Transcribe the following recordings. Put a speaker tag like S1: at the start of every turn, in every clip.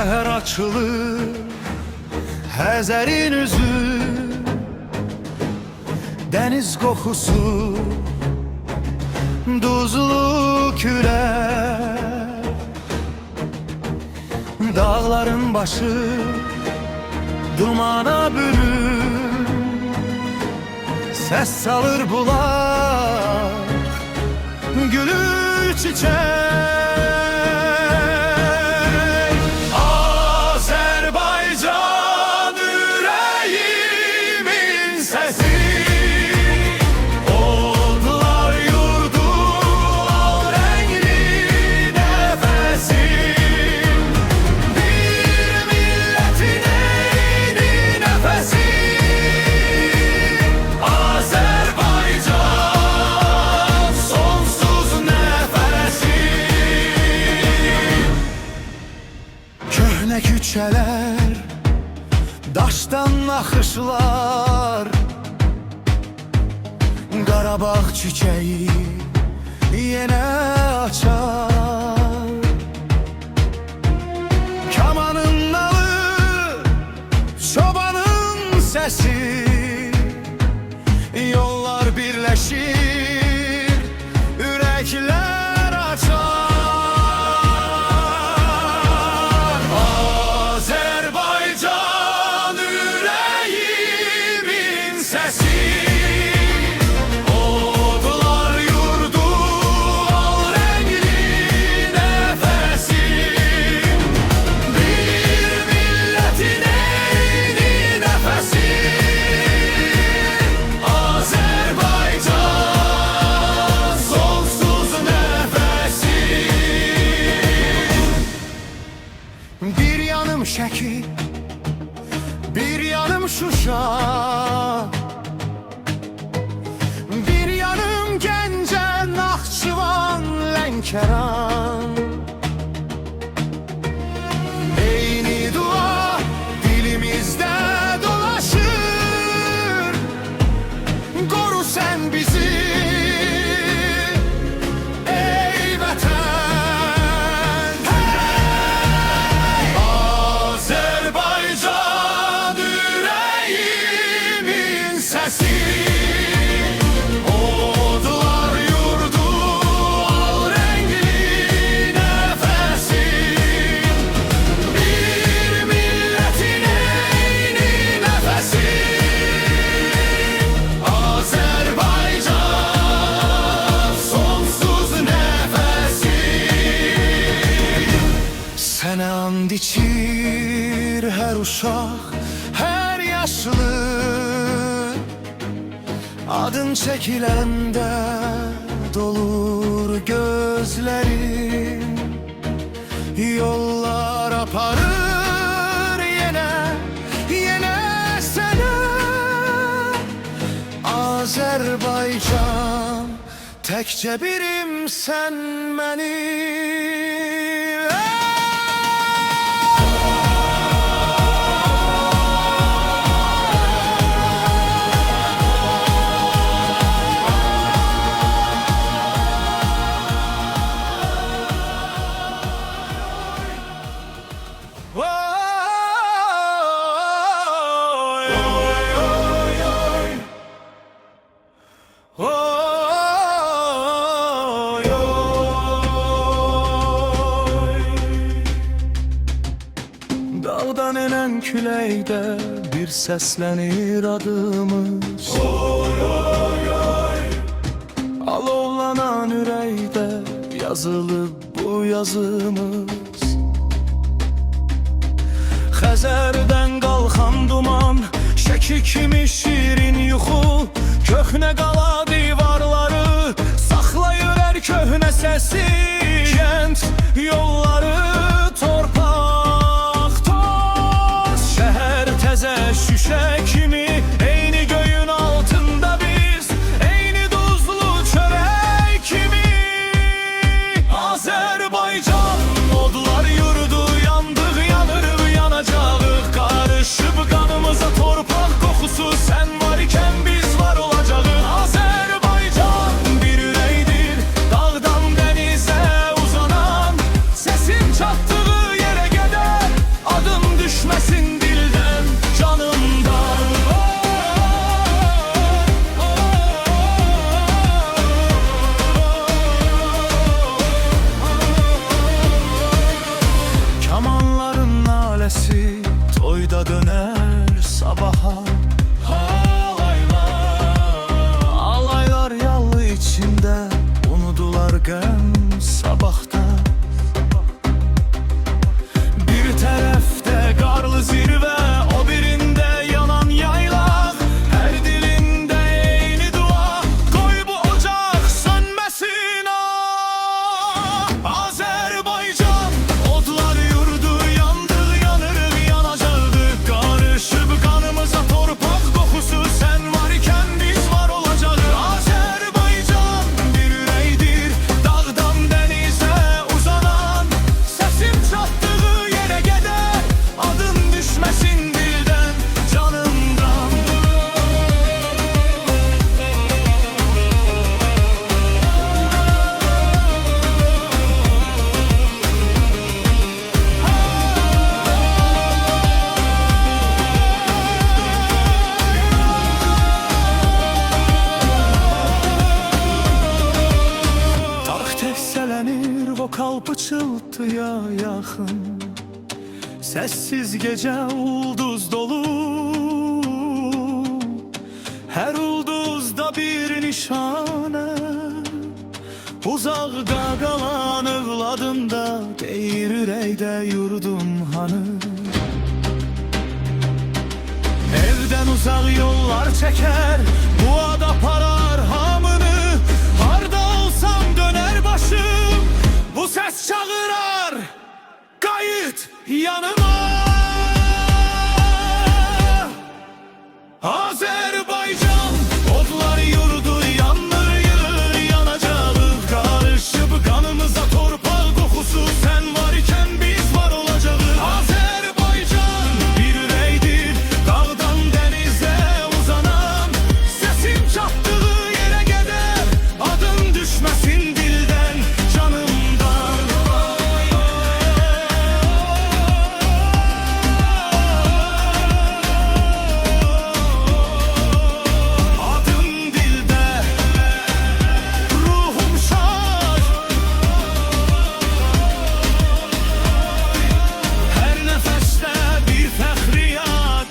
S1: seher açılır Həzərin üzü, dəniz qoxusu, duzlu külər. Dağların başı dumana bürür, səs salır bulaq, gülür çiçək. Köhnə küçələr, daşdan naxışlar, Qarabağ çiçeği yenə açar. Kamanın nalı, çobanın səsi, yollar birləşir, ürəklər açar. Bir yanım Şəki, bir yanım Şuşa, bir yanım Gəncə, Naxçıvan, Lənkəran. Eyni dua dilimizdə dolaşır, qoru sən bizi ey vətən. Sənə and içir hər uşaq, hər yaşlı, adın çəkiləndə dolur gözlərim. Yollar aparır yenə, yenə sənə, Azərbaycan, təkcə birim sən mənim. Dağdan enen küləkdə bir səslənir adımız. Oy, oy, oy. Alovlanan ürəkdə yazılıb bu yazımız. Xəzərdən qalxan duman, Şəki kimi şirin yuxu, köhnə qala divarları saxlayır hər köhnə səsi. Kənd yolları torpaq toz, şəhər təzə şüşə kimi, eyni göyün altında biz, eyni duzlu çörək kimi. Azərbaycan odlar yurdu, yandıq, yanırıq, yanacağıq, qarışıb qanımıza torpaq qoxusu, sən var ikən biz var olacağıq. Azərbaycan bir ürəkdir, dağdan dənizə uzanan, səs pıçıltıya yaxın. Sessiz gece ulduz dolu, her ulduzda bir nişane. Uzaqda qalan övladında deyir ürəkdə yurdum hanı. Evdən uzaq yollar çəkər, bu ad aparar hamını. Harda olsam döner başım, bu səs çağırar, qayıt yanıma. Azərbaycan, odlar yurdu yanır yığır yanacağıq. Karışıb qanımıza torpaq qoxusu, sən var ikən biz var olacağıq. Azərbaycan bir ürəkdir, dağdan dənizə uzanan. Səsim çatdığı yerə qədər, adın düşməsin dildən, canımdan. Adım dildə, ruhum şad. Hər nəfəsdə bir fəxriyat.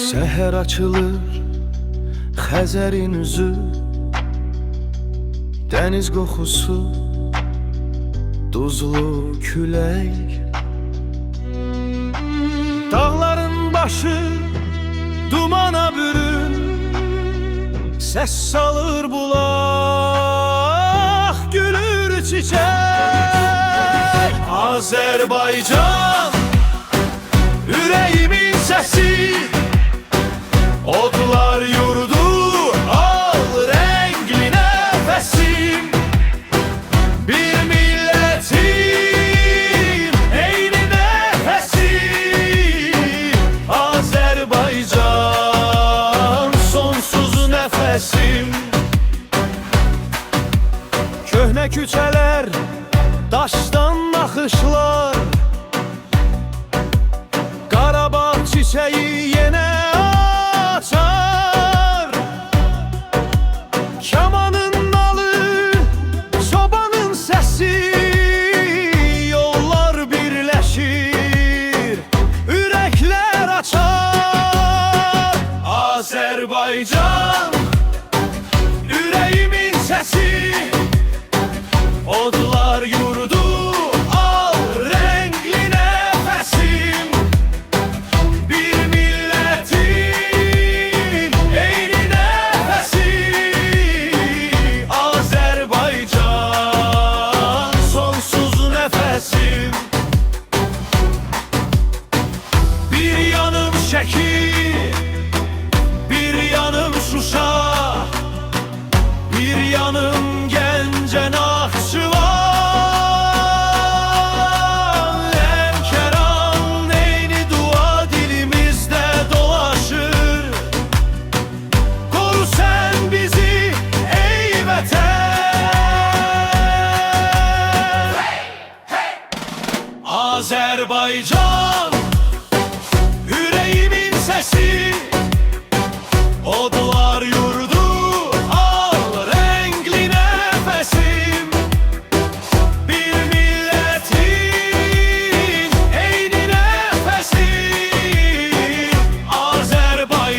S1: Səhər açılır Xəzərin üzü, dəniz qoxusu, duzlu külək. Dağların başı dumana bürün, səs salır bulaq, gülür çiçək. Azərbaycan, ürəyimin səsi, odlar yurdu, al rəngli nəfəsim. Bir milletin eyni nəfəsi, Azərbaycan sonsuz nəfəsim. Köhnə küçələr, daşdan naxışlar, Qarabağ çiçeği yenə açar. Kamanın nalı, çobanın səsi, yollar birləşir, ürəklər açar. Azərbaycan, ürəyimin səsi, odlar yurdu, al rəngli nəfəsim. Bir milletin eyni nəfəsi, Azərbaycan sonsuz nəfəsim. Bir yanım Şəki, bir yanım Şuşa, bir yanım Gəncə Naxçıvan. Lənkəran eyni dua dilimizdə dolaşır. Qoru sən bizi ey vətən. Azərbaycan, ürəyimin səsi, odlar yurdu, al rəngli nəfəsim. Bir milletin eyni nəfəsi,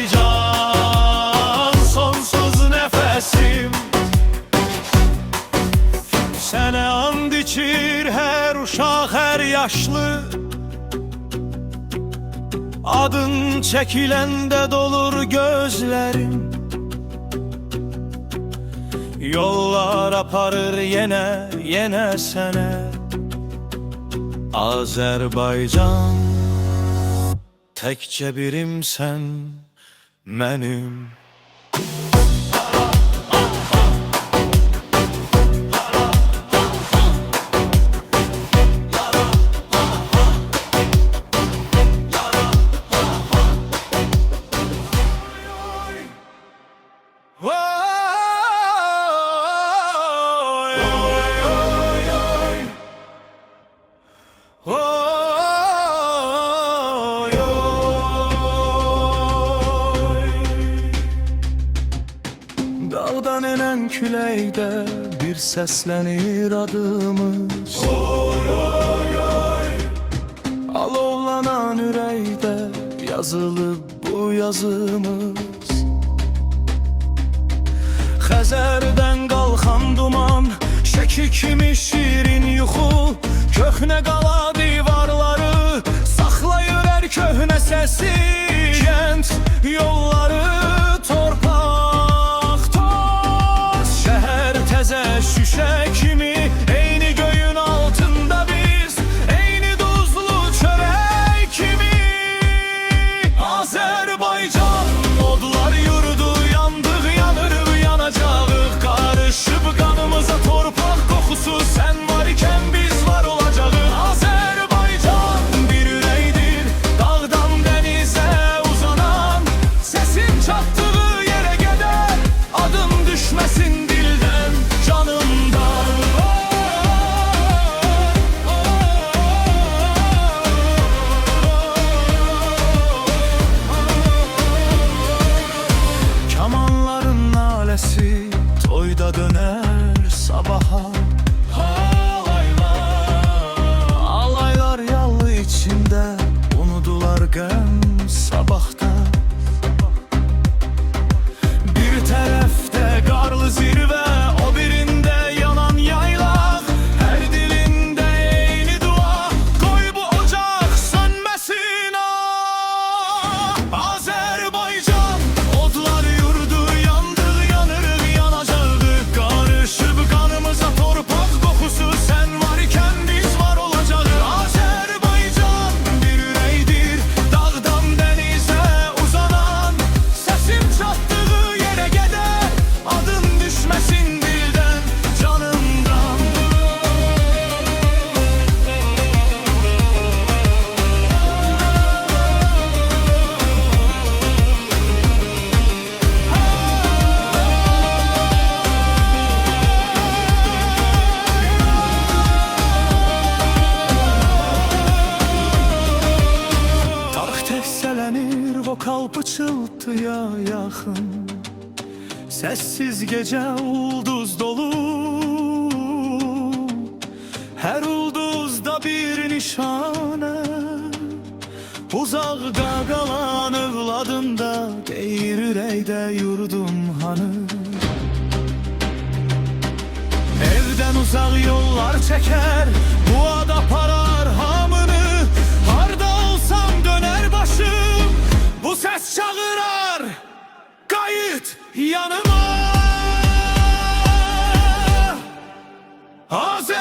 S1: Azərbaycan sonsuz nəfəsim. Sənə and içir hər uşaq, hər yaşlı, adın çəkiləndə dolur gözlərim. Yollar aparır yenə sənə, Azərbaycan. Təkcə birimsən mənim. Vay, Dağdan enen küləkdə bir səslənir adımız. Oy, oy, oy. Alovlanan ürəkdə yazılıb bu yazımız. Xəzərdən qalxan duman, şəki kimi şirin yuxu, köhnə qala divarları saxlayır hər köhnə səsi. Kənd yolları torpaq toz, şəhər təzə şüşə kimi, eyni göyün altında biz, eyni duzlu çörək kimi. Azərbaycan odlar yurdu, yandıq yanırıq yanacağıq, qarışıb qanımıza torpaq qoxusu, sən varkən biz var olacağıq. Azərbaycan bir ürəkdir, dağdan dənizə uzanan, səsin çatdığı yerə qədər adım düşməsin dildən, canımdan. Kamanların naləsi toyda dönər sabaha. Alaylar yallı içində unudular qəm sabahda. Bir tərəfdə qarlı zirvə, o birində yanan yaylaq, hər dilində eyni dua, qoy bu ocaq sönməsin ah. Azərbaycan odlar yurdu, yandıq yanırıq yanacağıq, qarışıb qanımıza torpaq qoxusu, sən varkən biz var olacağıq. Azərbaycan bir ürəkdir, dağdan dənizə uzanan, səsim çatdığı yerə qədər adın düşməsin dildən, canımdan. Tarix təksələnir, vokal pıçıltıya yaxın, səssiz gecə ulduz dolu, hər ulduzda bir nişanə, uzaqda qalan övladında deyir ürəkdə yurdum hanı. Evdən uzaq yollar çəkər, bu ad aparar hamını, harda olsam dönər başım, bu səs çağırar qayıt yanıma. Azərbaycan